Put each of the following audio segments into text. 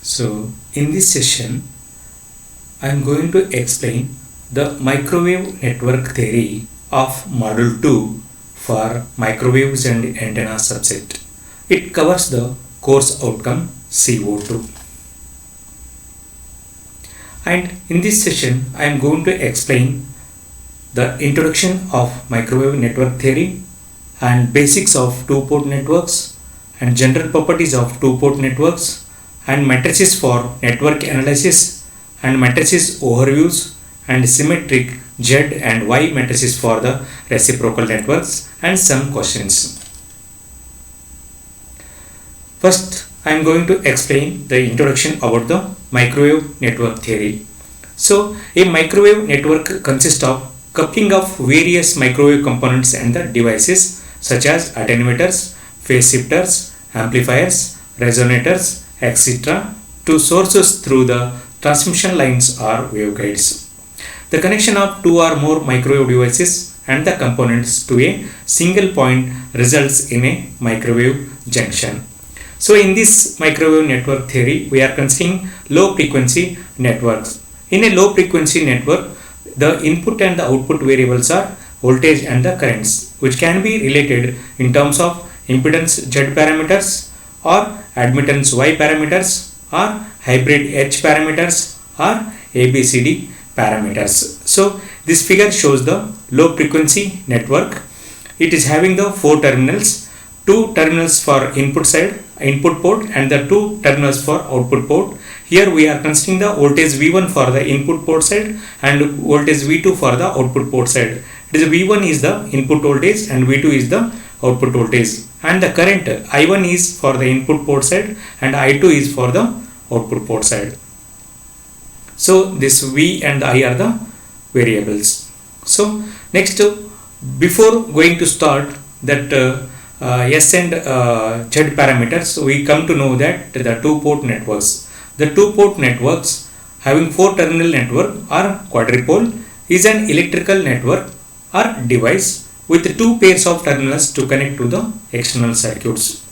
So in this session I am going to explain the microwave network theory of module 2 for microwaves and antenna subset. It covers the course outcome CO2. And in this session I am going to explain the introduction of microwave network theory and basics of two-port networks and general properties of two-port networks and matrices for network analysis and matrices overviews and symmetric Z and Y matrices for the reciprocal networks and some questions. First, I am going to explain the introduction about the microwave network theory. So, a microwave network consists of coupling of various microwave components and the devices such as attenuators, phase shifters, amplifiers, resonators, etc. to sources through the transmission lines or waveguides. The connection of two or more microwave devices and the components to a single point results in a microwave junction. So in this microwave network theory, we are considering low frequency networks. In a low frequency network, the input and the output variables are voltage and the currents, which can be related in terms of impedance Z parameters or admittance Y parameters or hybrid H parameters or ABCD parameters. So this figure shows the low frequency network. It is having the 4 terminals, 2 terminals for input side, input port, and the 2 terminals for output port. Here we are considering the voltage V1 for the input port side and voltage V2 for the output port side. It is V1 is the input voltage and V2 is the output voltage, and the current I1 is for the input port side and I2 is for the output port side. So this V and I are the variables. So next, before going to start that S and Z parameters, we come to know that the two-port networks. The two-port networks having 4 terminal network or quadrupole is an electrical network or device with 2 pairs of terminals to connect to the external circuits.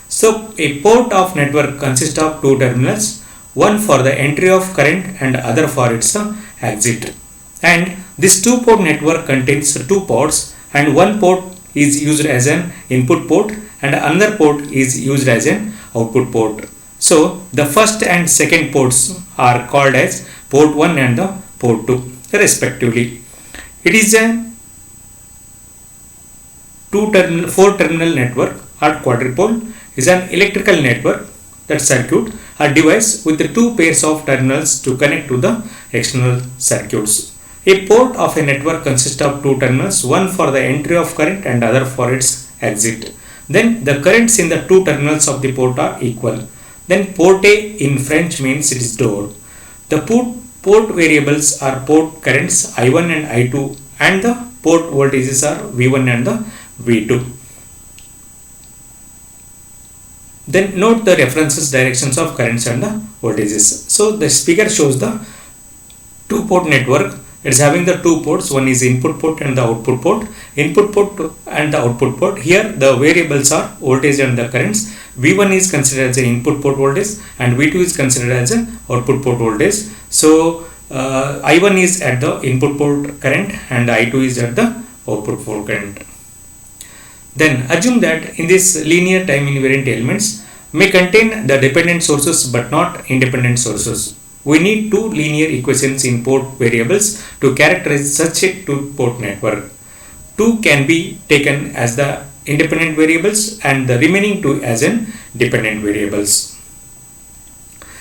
So a port of network consists of 2 terminals, one for the entry of current and other for its exit. And this 2-port network contains 2 ports, and one port is used as an input port and another port is used as an output port. So the first and second ports are called as port 1 and the port 2 respectively. It is a 4 terminal network or quadrupole is an electrical network, that circuit or device with the 2 pairs of terminals to connect to the external circuits. A port of a network consists of 2 terminals, one for the entry of current and other for its exit. Then the currents in the 2 terminals of the port are equal. Then port A in French means it is door. The port variables are port currents I1 and I2 and the port voltages are V1 and the V2. Then note the references directions of currents and the voltages. So this figure shows the 2-port network. It is having the 2 ports. One is input port and the output port. Input port and the output port. Here the variables are voltage and the currents. V1 is considered as an input port voltage and V2 is considered as an output port voltage. So I1 is at the input port current and I2 is at the output port current. Then assume that in this linear time invariant elements may contain the dependent sources but not independent sources. We need 2 linear equations in port variables to characterize such a 2-port network. 2 can be taken as the independent variables and the remaining 2 as an dependent variables.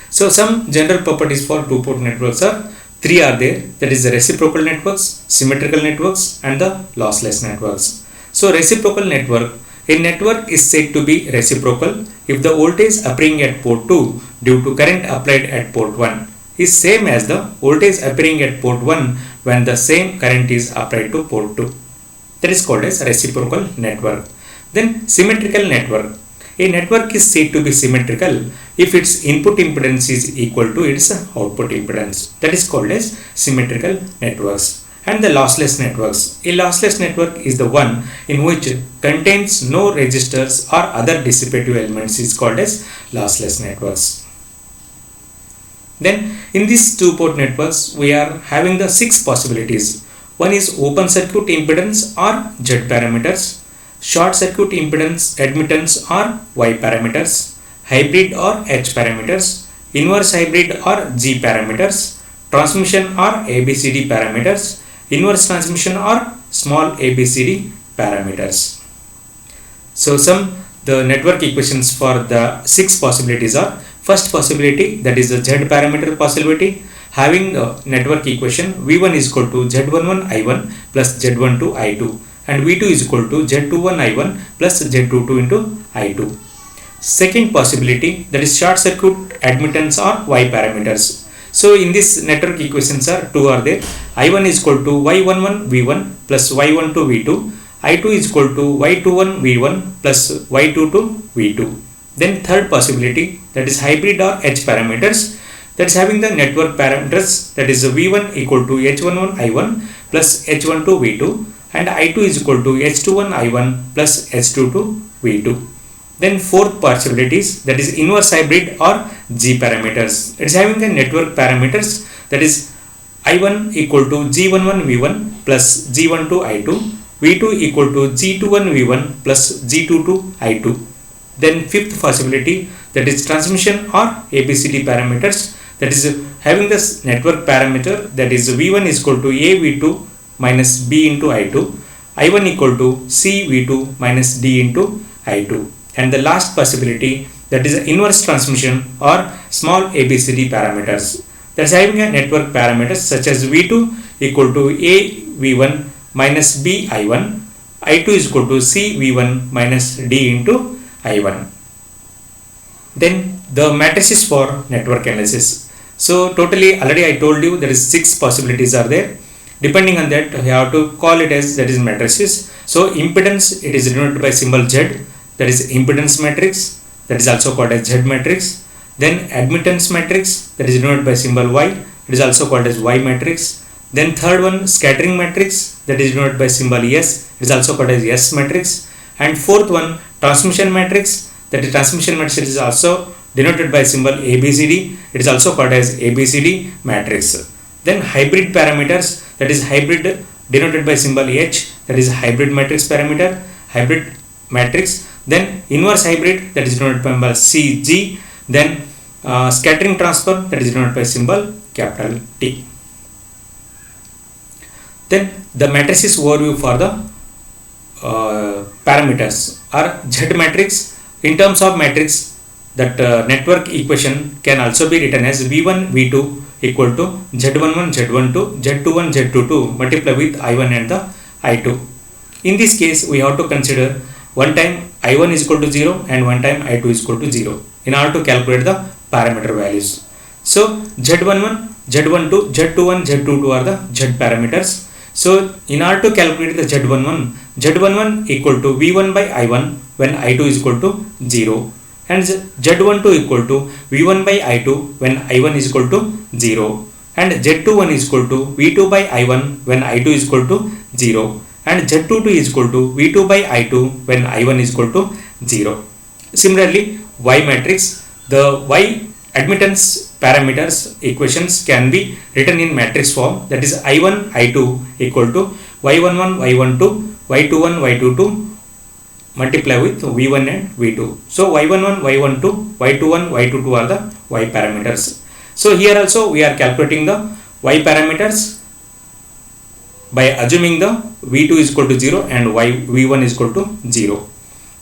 So some general properties for 2-port networks are 3 are there, that is the reciprocal networks, symmetrical networks and the lossless networks. So reciprocal network, a network is said to be reciprocal if the voltage appearing at port 2 due to current applied at port 1 is same as the voltage appearing at port 1 when the same current is applied to port 2. That is called as reciprocal network. Then symmetrical network. A network is said to be symmetrical if its input impedance is equal to its output impedance. That is called as symmetrical networks. And the lossless networks. A lossless network is the one in which contains no resistors or other dissipative elements is called as lossless networks. Then in these two port networks we are having the 6 possibilities. One is open circuit impedance or Z parameters, short circuit impedance admittance or Y parameters, hybrid or H parameters, inverse hybrid or G parameters, transmission or ABCD parameters, inverse transmission or small ABCD parameters. So the network equations for the 6 possibilities are: first possibility, that is the Z parameter possibility, having the network equation V1 is equal to Z11 I1 plus Z12 I2 and V2 is equal to Z21 I1 plus Z22 into I2. Second possibility, that is short circuit admittance or Y parameters. So in this network equations are two are there. I1 is equal to Y11 V1 plus Y12 V2. I2 is equal to Y21 V1 plus Y22 V2. Then third possibility, that is hybrid or H parameters, that is having the network parameters, that is V1 equal to H11 I1 plus H12 V2 and I2 is equal to H21 I1 plus H22 V2. Then fourth possibilities, that is inverse hybrid or G parameters, it is having the network parameters, that is I1 equal to G11 V1 plus G12 I2, V2 equal to G21 V1 plus G22 I2. Then fifth possibility, that is transmission or ABCD parameters, that is having this network parameter, that is V1 is equal to A V2 minus B into I2, I1 equal to C V2 minus D into I2. And the last possibility, that is inverse transmission or small ABCD parameters, that is having a network parameters such as V2 equal to A V1 minus B I1, I2 is equal to C V1 minus D into I1. Then the matrices for network analysis. So totally already I told you there is 6 possibilities are there. Depending on that you have to call it as, that is matrices. So impedance, it is denoted by symbol Z, that is impedance matrix, that is also called as Z matrix. Then admittance matrix, that is denoted by symbol Y, it is also called as Y matrix. Then third one, scattering matrix, that is denoted by symbol S, it is also called as S matrix. And fourth one, transmission matrix, that is transmission matrix is also denoted by symbol ABCD, it is also called as ABCD matrix. Then hybrid parameters, that is hybrid denoted by symbol H, that is hybrid matrix parameter, hybrid matrix. Then inverse hybrid, that is denoted by symbol CG. Then scattering transfer, that is denoted by symbol capital T. Then the matrices overview for the parameters are Z matrix. In terms of matrix, that network equation can also be written as V1 V2 equal to Z11 Z12 Z21 Z22 multiplied with I1 and the I2. In this case we have to consider one time I1 is equal to 0 and one time I2 is equal to 0 in order to calculate the parameter values. So Z11 Z12 Z21 Z22 are the Z parameters. So in order to calculate the Z11 equal to V1 by I1 when I2 is equal to 0 and Z12 equal to V1 by I2 when I1 is equal to 0 and Z21 is equal to V2 by I1 when I2 is equal to 0 and Z22 is equal to V2 by I2 when I1 is equal to 0. Similarly, Y matrix, the Y admittance parameters equations can be written in matrix form, that is I1 I2 equal to Y11 Y12 Y21 Y22 multiply with V1 and V2. So Y11 Y12 Y21 Y22 are the Y parameters. So here also we are calculating the Y parameters by assuming the V2 is equal to 0 and V1 is equal to 0.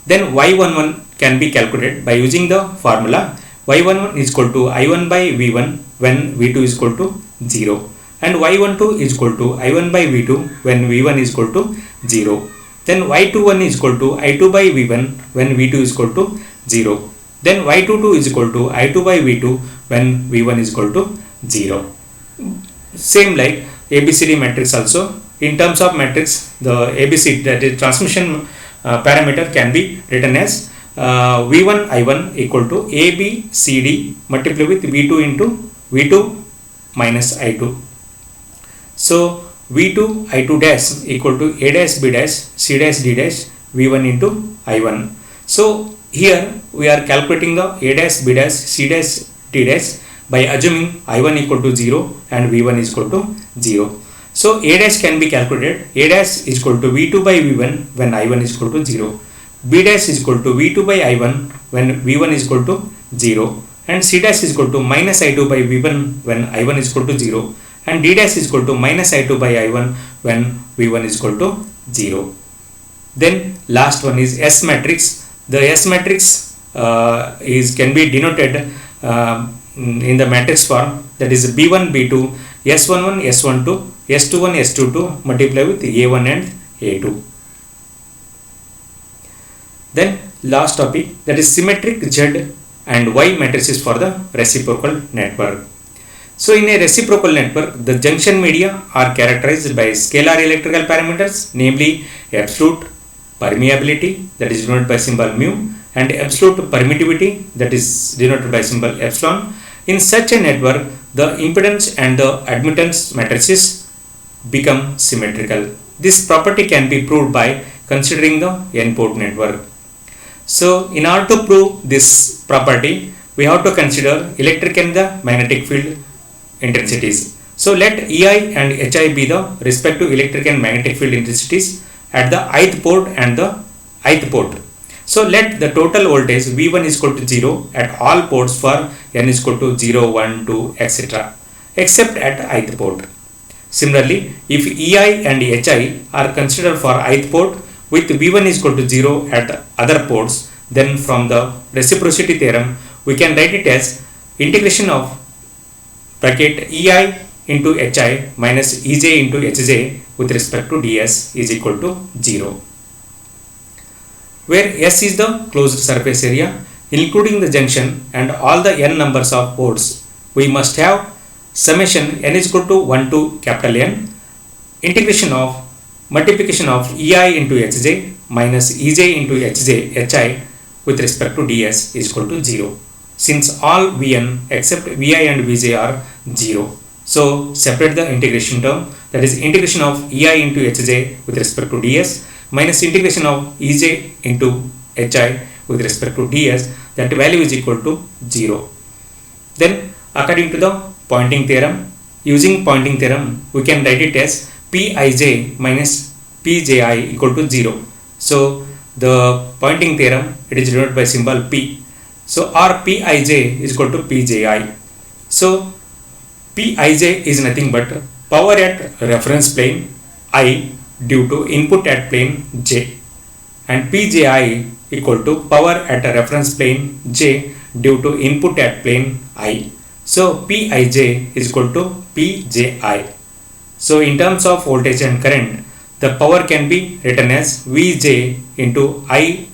Then Y11 can be calculated by using the formula Y11 is equal to I1 by V1 when V2 is equal to 0 and Y12 is equal to I1 by V2 when V1 is equal to 0. Then Y21 is equal to I2 by V1 when V2 is equal to 0. Then Y22 is equal to I2 by V2 when V1 is equal to 0. Same like ABCD matrix also. In terms of matrix, the ABCD, that is transmission parameter, can be written as V1 I1 equal to ABCD multiplied with V2 into V2 minus I2. So V2 I2 dash equal to A dash B dash C dash D dash V1 into I1. So here we are calculating the A dash B dash C dash D dash by assuming I1 equal to 0 and V1 is equal to 0. So A dash can be calculated. A dash is equal to V2 by V1 when I1 is equal to 0. B dash is equal to V2 by I1 when V1 is equal to 0. And C dash is equal to minus I2 by V1 when I1 is equal to 0. And D dash is equal to minus I2 by I1 when V1 is equal to 0. Then last one is S matrix. The S matrix can be denoted in the matrix form, that is B1 B2 S11 S12 S21 S22 multiply with A1 and A2. Then last topic, that is symmetric Z and Y matrices for the reciprocal network. So in a reciprocal network, the junction media are characterized by scalar electrical parameters, namely absolute permeability, that is denoted by symbol mu, and absolute permittivity, that is denoted by symbol epsilon. In such a network, the impedance and the admittance matrices become symmetrical. This property can be proved by considering the n-port network. So in order to prove this property, we have to consider electric and the magnetic field intensities. So let EI and HI be the respective electric and magnetic field intensities at the ith port and the ith port. So let the total voltage V1 is equal to 0 at all ports for n is equal to 0, 1, 2, etc. except at ith port. Similarly, if EI and HI are considered for ith port with V1 is equal to 0 at other ports, then from the reciprocity theorem we can write it as integration of bracket EI into HI minus EJ into HJ with respect to ds is equal to 0. Where S is the closed surface area including the junction and all the n numbers of ports, we must have summation n is equal to 1 to capital N integration of multiplication of EI into HJ minus EJ into HI with respect to ds is equal to 0, since all Vn except Vi and Vj are 0. So separate the integration term, that is integration of EI into HJ with respect to ds minus integration of EJ into HI with respect to ds, that value is equal to 0. Then according to the Poynting theorem, using Poynting theorem we can write it as Pij minus Pji equal to 0. So the Poynting theorem, it is denoted by symbol P. So or Pij is equal to Pji. So Pij is nothing but power at reference plane I due to input at plane j, and Pji equal to power at a reference plane j due to input at plane I. So Pij is equal to Pji. So in terms of voltage and current, the power can be written as Vj into Ij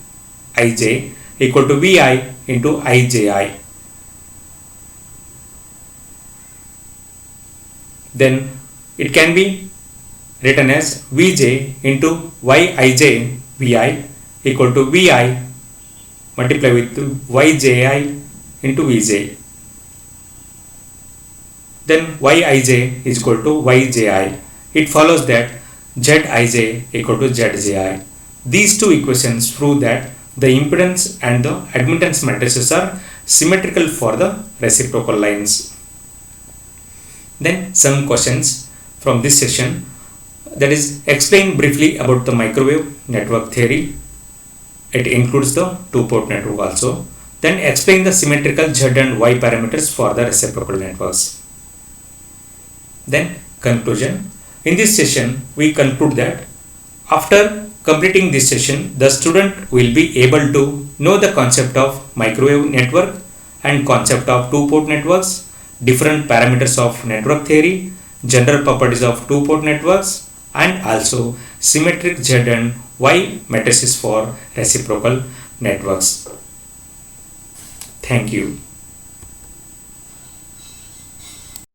equal to Vi into Iji. Then it can be written as Vj into Yij Vi equal to Vi multiply with Yji into Vj. Then Yij is equal to Yji. It follows that Zij equal to Zji. These two equations prove that the impedance and the admittance matrices are symmetrical for the reciprocal lines. Then some questions from this session, that is explain briefly about the microwave network theory. It includes the two-port network also. Then explain the symmetrical Z and Y parameters for the reciprocal networks. Then conclusion. In this session we conclude that after completing this session, the student will be able to know the concept of microwave network and concept of two-port networks, different parameters of network theory, general properties of two-port networks, and also symmetric Z and Y matrices for reciprocal networks. Thank you.